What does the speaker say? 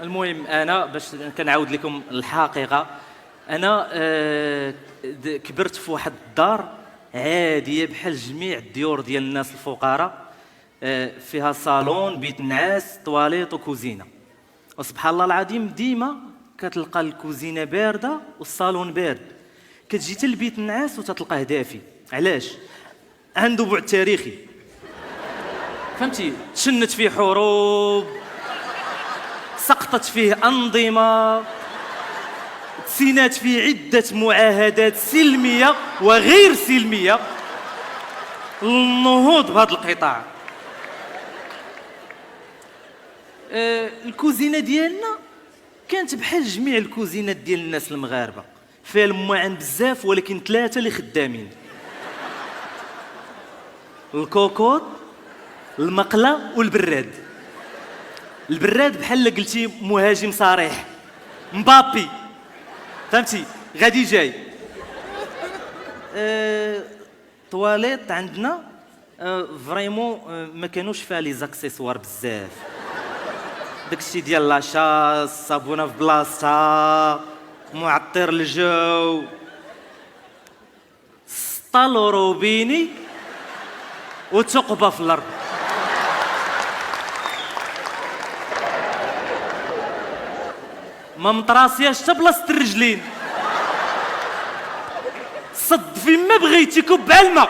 المهم انا باش كنعاود لكم الحقيقه. انا كبرت في واحد الدار عاديه بحال جميع الديور ديال الناس الفقراء، فيها صالون، بيت نعاس، طواليت وكوزينه. وسبحان الله العظيم ديما كتلقى الكوزينه بارده والصالون بارد. كتجي حتى البيت النعاس وتتلقاه دافي. علاش؟ عنده بعد تاريخي، فهمتي؟ تشنت فيه حروب، سقطت فيه أنظمة، تسينات فيه عدة معاهدات سلمية وغير سلمية للنهوض بهذا القطاع. الكوزينة ديالنا كانت بحال جميع الكوزينات ديال الناس المغاربة، فيها المعن بزاف ولكن 3 اللي خدامين: الكوكوط، المقلة والبراد. البراد بحال قلتي مهاجم صريح، مبابي، فهمتي؟ غادي جاي. طواليت عندنا فريمون ما كانوش فيها لي زاكسيسوار بزاف، داكشي ديال لاشاس، صابونه في بلاصتها، معطر الجو، سطالو روبيني وثقبه في الارض. ما مطراسياش حتى بلاصه الرجلين، صد فين ما بغيتي كب على الماء.